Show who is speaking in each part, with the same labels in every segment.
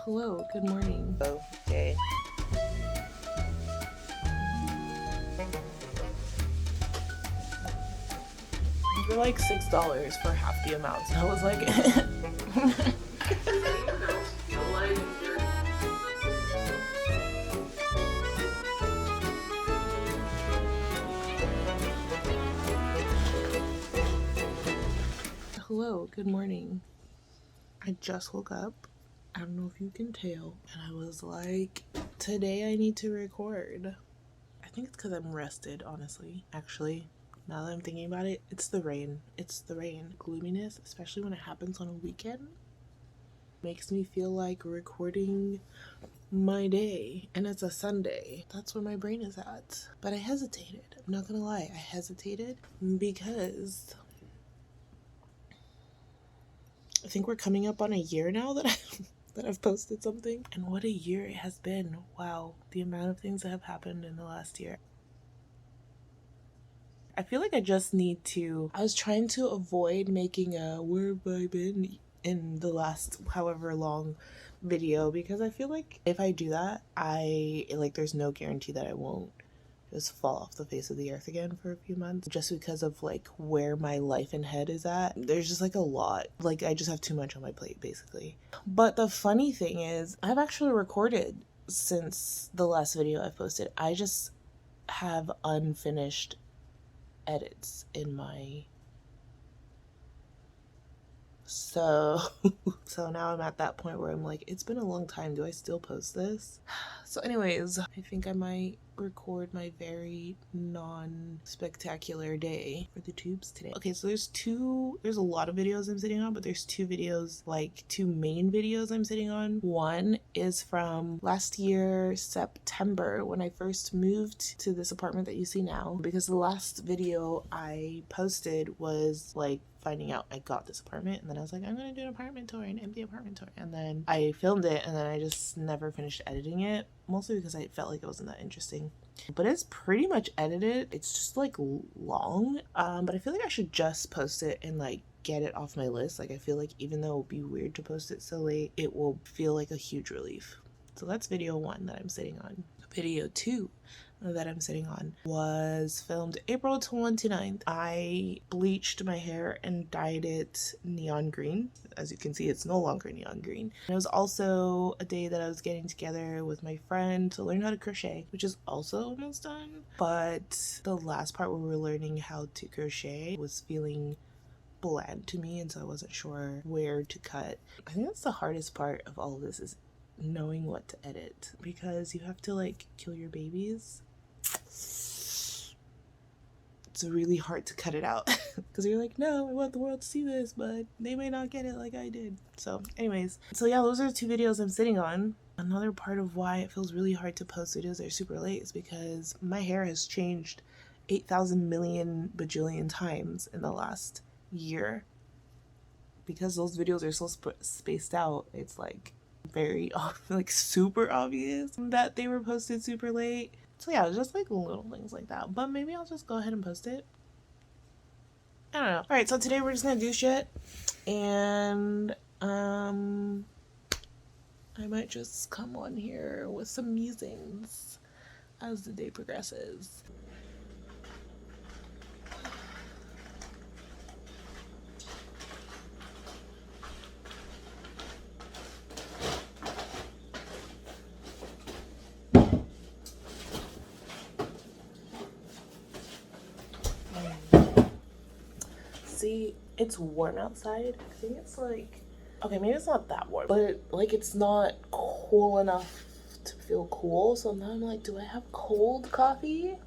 Speaker 1: Hello, good morning.
Speaker 2: Okay.
Speaker 1: They're like $6 for half the amount. So I was like, hello, good morning. I just woke up. I don't know if you can tell. And I was like, today I need to record. I think it's because I'm rested, honestly. Actually, now that I'm thinking about it, it's the rain. It's the rain. Gloominess, especially when it happens on a weekend, makes me feel like recording my day, and it's a Sunday. That's where my brain is at. But I hesitated. I'm not gonna lie, I hesitated because I think we're coming up on a year now that I've posted something. And what a year it has been. Wow, the amount of things that have happened in the last year. I feel like I just need to. I was trying to avoid making a where have I been in the last however long video, because I feel like if I do that, there's no guarantee that I won't just fall off the face of the earth again for a few months, just because of like where my life and head is at. There's just like a lot. Like I just have too much on my plate, basically. But the funny thing is, I've actually recorded since the last video I posted. I just have unfinished edits in my so now I'm at that point where I'm like, it's been a long time, do I still post this? So anyways, I think I might record my very non-spectacular day for the tubes today. Okay, so there's a lot of videos I'm sitting on, but there's two main videos I'm sitting on. One is from last year, September, when I first moved to this apartment that you see now, because the last video I posted was like finding out I got this apartment, and then I was like, I'm gonna do an apartment tour, an empty apartment tour, and then I filmed it, and then I just never finished editing it, mostly because I felt like it wasn't that interesting. But it's pretty much edited. It's just like long, but I feel like I should just post it and like get it off my list. Like I feel like even though it would be weird to post it so late, it will feel like a huge relief. So that's video 1 that I'm sitting on. Video 2 that I'm sitting on was filmed April 29th. I bleached my hair and dyed it neon green. As you can see, it's no longer neon green. And it was also a day that I was getting together with my friend to learn how to crochet, which is also almost done. But the last part where we were learning how to crochet was feeling bland to me, and so I wasn't sure where to cut. I think that's the hardest part of all of this, is knowing what to edit, because you have to like kill your babies. It's really hard to cut it out because you're like, no, I want the world to see this, but they may not get it like I did. So anyways, so yeah, those are the 2 videos I'm sitting on. Another part of why it feels really hard to post videos that are super late is because my hair has changed 8,000 million bajillion times in the last year. Because those videos are so spaced out, it's like very like super obvious that they were posted super late. So yeah, just like little things like that. But maybe I'll just go ahead and post it. I don't know. Alright, so today we're just gonna do shit. And I might just come on here with some musings as the day progresses. See, it's warm outside. I think it's like, okay, maybe it's not that warm, but like it's not cool enough to feel cool. So now I'm like, do I have cold coffee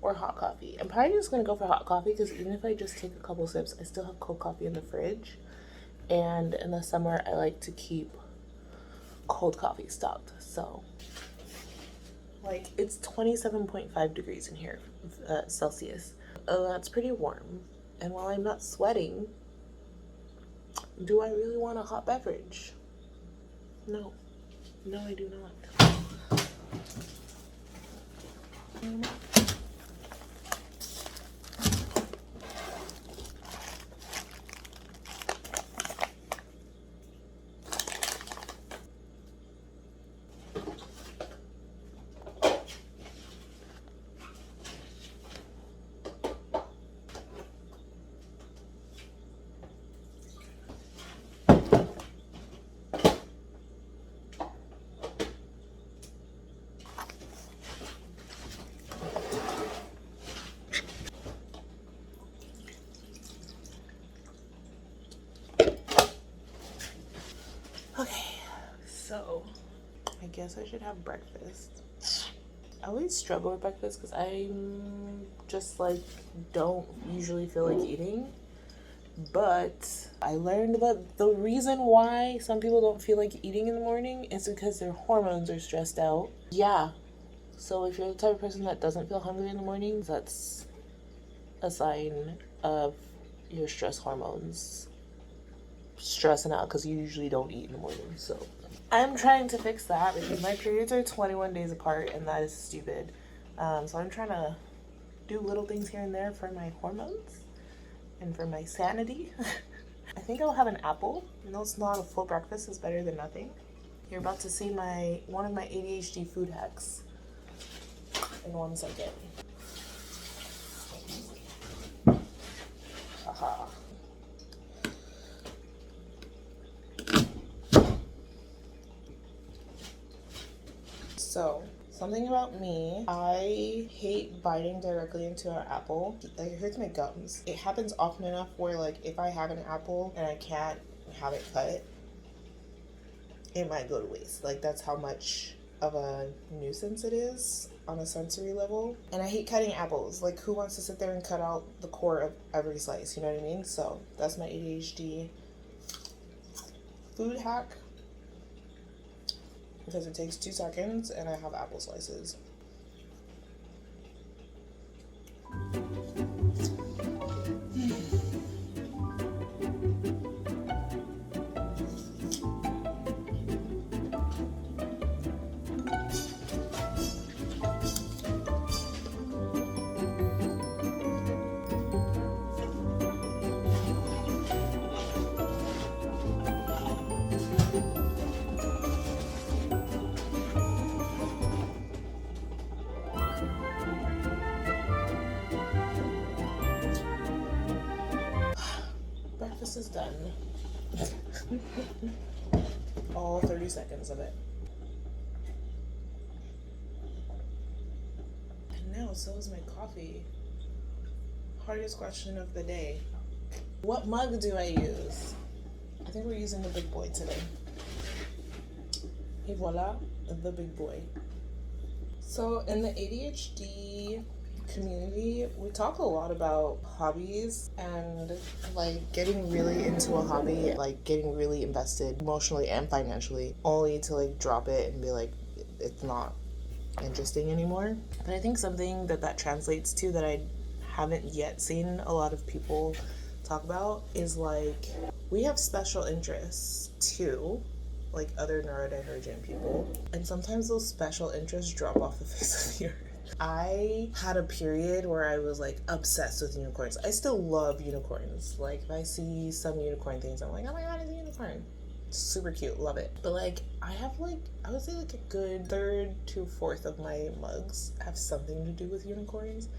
Speaker 1: or hot coffee? I'm probably just gonna go for hot coffee, because even if I just take a couple sips, I still have cold coffee in the fridge. And in the summer, I like to keep cold coffee stocked. So like it's 27.5 degrees in here, Celsius. That's pretty warm. And while I'm not sweating, do I really want a hot beverage? No. No, I do not. So I guess I should have breakfast. I always struggle with breakfast because I'm just like don't usually feel like eating. But I learned that the reason why some people don't feel like eating in the morning is because their hormones are stressed out. Yeah. So if you're the type of person that doesn't feel hungry in the morning, that's a sign of your stress hormones stressing out because you usually don't eat in the morning. So I'm trying to fix that because my periods are 21 days apart and that is stupid. So I'm trying to do little things here and there for my hormones and for my sanity. I think I'll have an apple. You know, it's not a full breakfast, it's better than nothing. You're about to see one of my ADHD food hacks in 1 second. Haha. So, something about me, I hate biting directly into an apple. Like, it hurts my gums. It happens often enough where, like, if I have an apple and I can't have it cut, it might go to waste. Like, that's how much of a nuisance it is on a sensory level. And I hate cutting apples. Like, who wants to sit there and cut out the core of every slice? You know what I mean? So, that's my ADHD food hack. Because it takes 2 seconds and I have apple slices. Breakfast is done. All 30 seconds of it. And now so is my coffee. Hardest question of the day. What mug do I use? I think we're using the big boy today. Et voila, the big boy. So in the ADHD community, we talk a lot about hobbies and like getting really into a hobby, like getting really invested emotionally and financially, only to like drop it and be like, it's not interesting anymore. But I think something that translates to that I haven't yet seen a lot of people talk about is like we have special interests too, like other neurodivergent people, and sometimes those special interests drop off the face of the earth. I had a period where I was like obsessed with unicorns. I still love unicorns. Like if I see some unicorn things, I'm like, oh my god, it's a unicorn. Super cute, love it. But like I have like I would say like a good third to fourth of my mugs have something to do with unicorns.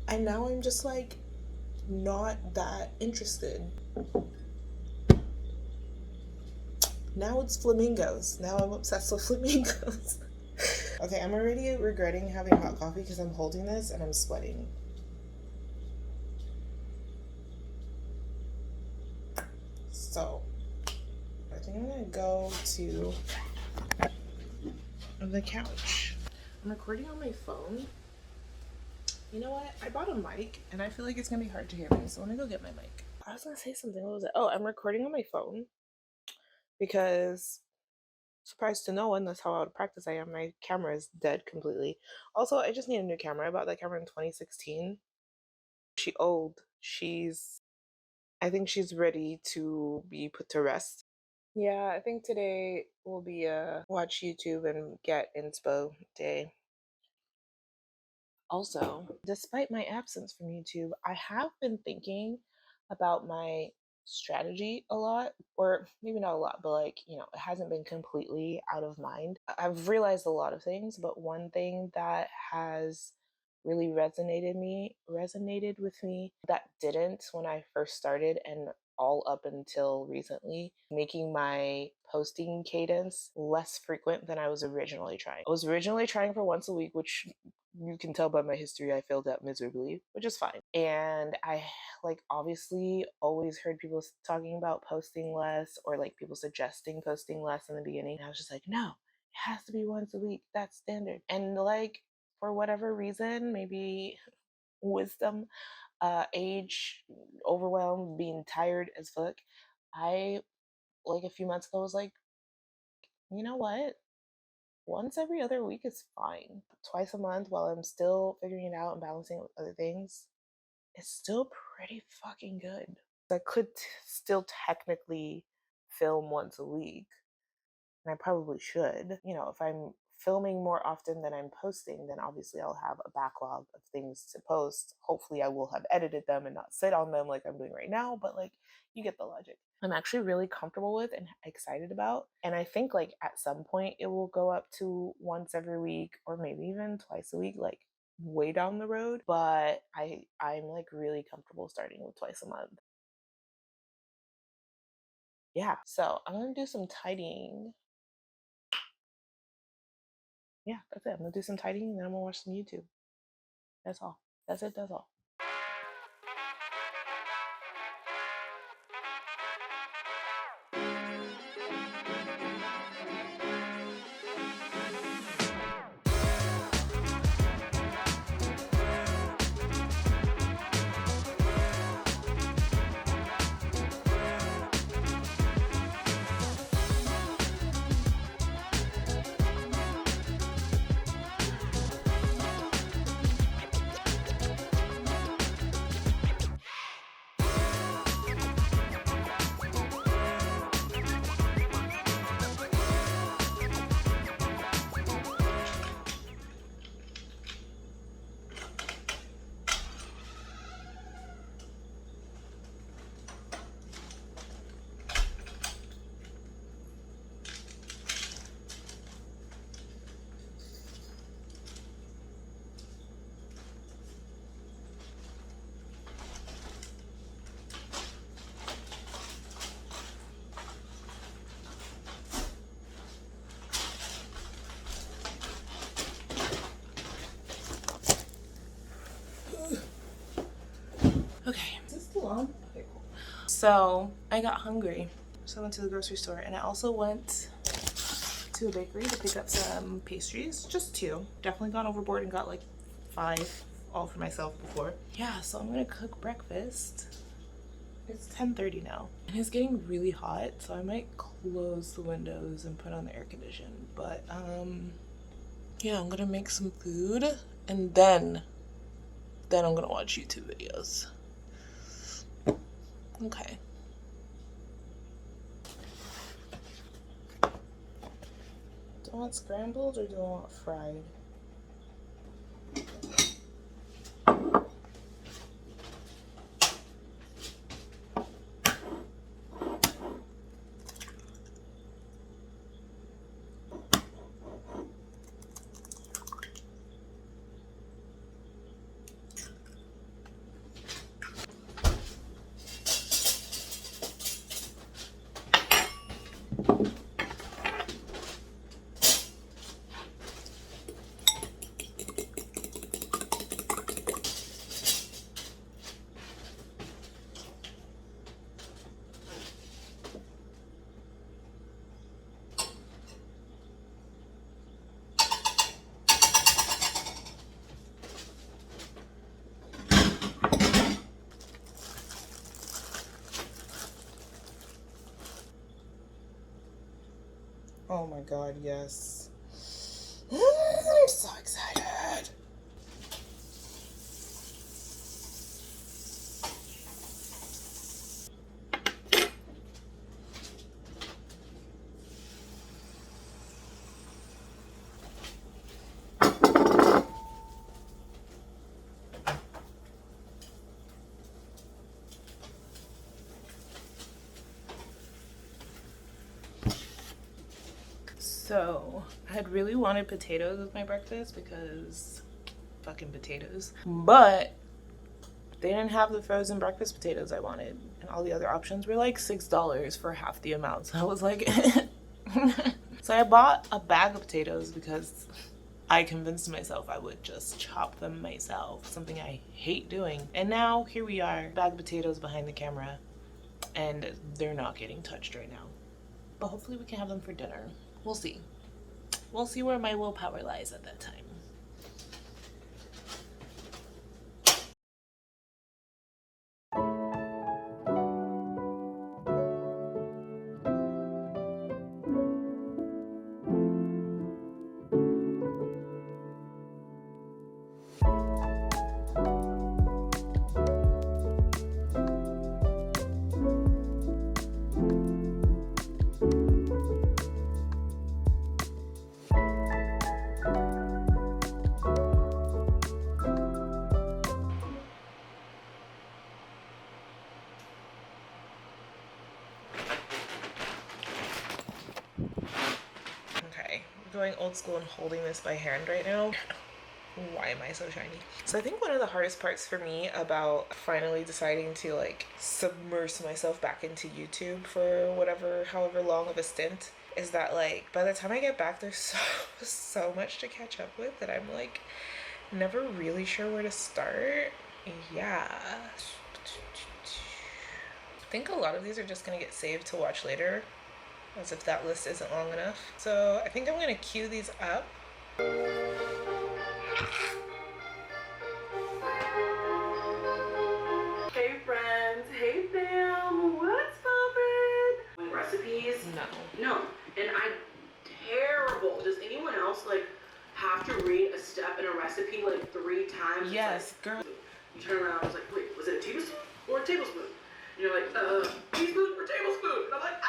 Speaker 1: And now I'm just like not that interested. Now it's flamingos. Now I'm obsessed with flamingos. Okay, I'm already regretting having hot coffee because I'm holding this and I'm sweating. So, I think I'm gonna go to the couch. I'm recording on my phone. You know what? I bought a mic and I feel like it's gonna be hard to hear me, so let me go get my mic. I was gonna say something. What was it? Oh, I'm recording on my phone because surprise to no one, that's how out of practice I am. My camera is dead completely. Also, I just need a new camera. I bought that camera in 2016. She's old. I think she's ready to be put to rest. Yeah, I think today will be a watch YouTube and get inspo day. Also, despite my absence from YouTube, I have been thinking about my strategy a lot, or maybe not a lot, but like, you know, it hasn't been completely out of mind. I've realized a lot of things, but one thing that has really resonated with me that didn't when I first started and all up until recently, making my posting cadence less frequent than I was originally trying. I was originally trying for once a week, which you can tell by my history I failed out miserably, which is fine. And I like obviously always heard people talking about posting less, or like people suggesting posting less in the beginning. I was just like, no, it has to be once a week. That's standard. And like for whatever reason, maybe wisdom, age, overwhelmed, being tired as fuck, I like a few months ago was like, you know what? Once every other week is fine. Twice a month while I'm still figuring it out and balancing it with other things, it's still pretty fucking good. I could still technically film once a week, and I probably should. You know, if I'm filming more often than I'm posting, then obviously I'll have a backlog of things to post. Hopefully I will have edited them and not sit on them like I'm doing right now, but like you get the logic. I'm actually really comfortable with and excited about. And I think like at some point it will go up to once every week or maybe even twice a week, like way down the road. But I'm like really comfortable starting with twice a month. Yeah, so I'm gonna do some tidying. Yeah, that's it. I'm gonna do some tidying and then I'm gonna watch some YouTube. That's all. That's it. That's all. Okay. Is this still on? Okay, cool. So I got hungry. So I went to the grocery store and I also went to a bakery to pick up some pastries. Just 2. Definitely gone overboard and got like 5 all for myself before. Yeah, so I'm gonna cook breakfast. It's 10:30 now. And it's getting really hot, so I might close the windows and put on the air condition. But yeah, I'm gonna make some food and then I'm gonna watch YouTube videos. Okay. Do I want scrambled or do I want fried? Oh my god, yes. I'm so excited. So I had really wanted potatoes with my breakfast because fucking potatoes, but they didn't have the frozen breakfast potatoes I wanted, and all the other options were like $6 for half the amount. So I was like so I bought a bag of potatoes because I convinced myself I would just chop them myself, something I hate doing. And now here we are, bag of potatoes behind the camera, and they're not getting touched right now. But hopefully we can have them for dinner. We'll see. We'll see where my willpower lies at that time. Okay, I'm going old school and holding this by hand right now. Why am I so shiny? So I think one of the hardest parts for me about finally deciding to like submerge myself back into YouTube for however long of a stint is that like by the time I get back there's so much to catch up with that I'm like never really sure where to start. Yeah. I think a lot of these are just gonna get saved to watch later, as if that list isn't long enough. So I think I'm gonna queue these up.
Speaker 2: Hey friends, hey fam, what's poppin'? Recipes? No. And I'm terrible. Does anyone else like have to read a step in a recipe like 3 times?
Speaker 1: Yes,
Speaker 2: like,
Speaker 1: girl.
Speaker 2: You turn around, I was like, wait, was it a teaspoon or a tablespoon? And you're like, teaspoon or tablespoon? And I'm like,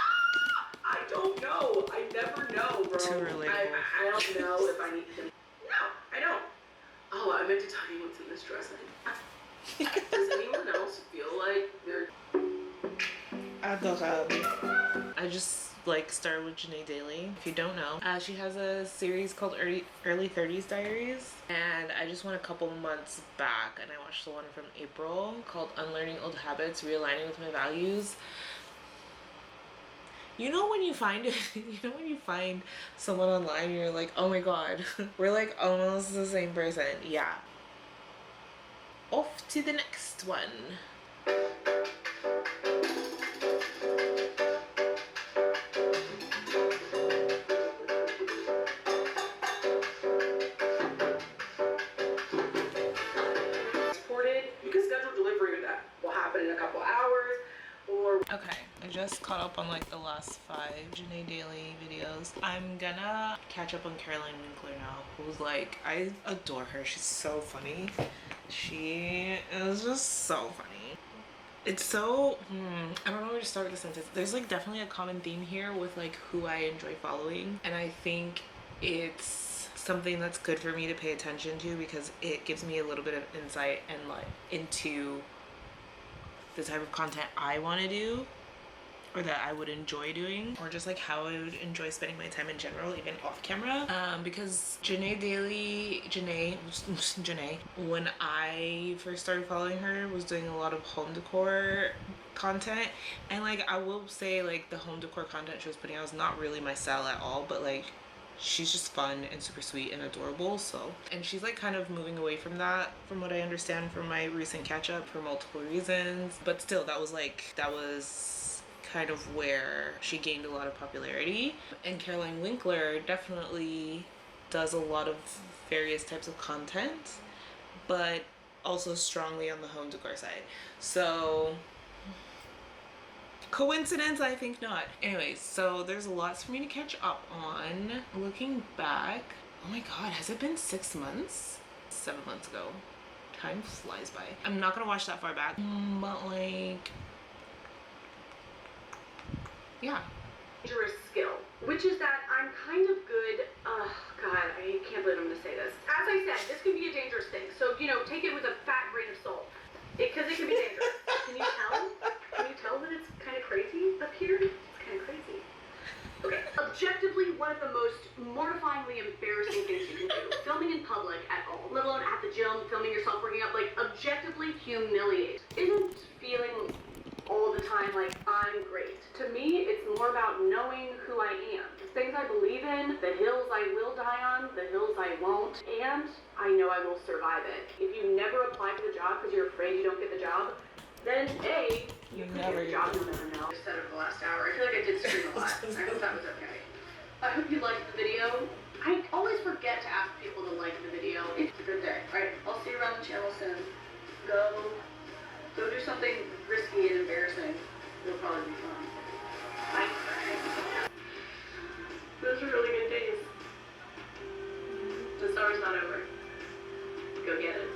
Speaker 2: I don't know. I never know, bro.
Speaker 1: Too relatable.
Speaker 2: I don't know if I need to. No, I don't. Oh, I meant to tell you what's in this dressing. Does anyone else feel like they're...
Speaker 1: I just like started with Janae Daly. If you don't know, she has a series called Early 30s Diaries, and I just went a couple months back and I watched the one from April called Unlearning Old Habits, Realigning with My Values. You know when you find someone online and you're like, oh my god, we're like almost the same person. Yeah. Off to the next one.
Speaker 2: You can schedule delivery of that. Will happen in a couple hours. Or
Speaker 1: okay, I just caught up on like the last 5 Janae Daily videos. I'm gonna catch up on Caroline Winkler now, who's like, I adore her. She's so funny. She is just so funny. It's so I don't know where to start with the sentence. There's like definitely a common theme here with like who I enjoy following, and I think it's something that's good for me to pay attention to because it gives me a little bit of insight and like into the type of content I want to do or that I would enjoy doing, or just like how I would enjoy spending my time in general, even off camera. Because Janae Daly, when I first started following her, was doing a lot of home decor content, and like I will say like the home decor content she was putting out was not really my style at all, but like she's just fun and super sweet and adorable. So, and she's like kind of moving away from that from what I understand from my recent catch up for multiple reasons, but still that was kind of where she gained a lot of popularity. And Caroline Winkler definitely does a lot of various types of content, but also strongly on the home decor side. So coincidence? I think not. Anyways, so there's lots for me to catch up on. Looking back, oh my god, has it been 6 months? 7 months ago. Time flies by. I'm not gonna watch that far back, but like, yeah.
Speaker 2: dangerous skill, which is that I'm kind of good. God, I can't believe I'm gonna say this. As I said, this can be a dangerous thing. So, you know, take it with a fat grain of salt. Because it can be dangerous. Can you tell? Can you tell that it's kind of crazy up here? It's kind of crazy. Okay. Objectively, one of the most mortifyingly embarrassing things you can do. Filming in public at all, let alone at the gym, filming yourself working out, like objectively humiliating. Isn't feeling all the time like I'm great. To me, it's more about knowing who I am. The things I believe in, the hills I will die on, the hills I won't, and I know I will survive it. If you never apply for the job because you're afraid you don't get the job, then A, you could get the job, you'll never know. I said it for the last hour. I feel like I did scream a lot. I hope that was okay. I hope you liked the video. I always forget to ask people to like the video. It's a good day. Alright, I'll see you around the channel soon. Go do something risky and embarrassing. It'll probably be fun. Bye. Those are really good days. The summer's not over. Go get it.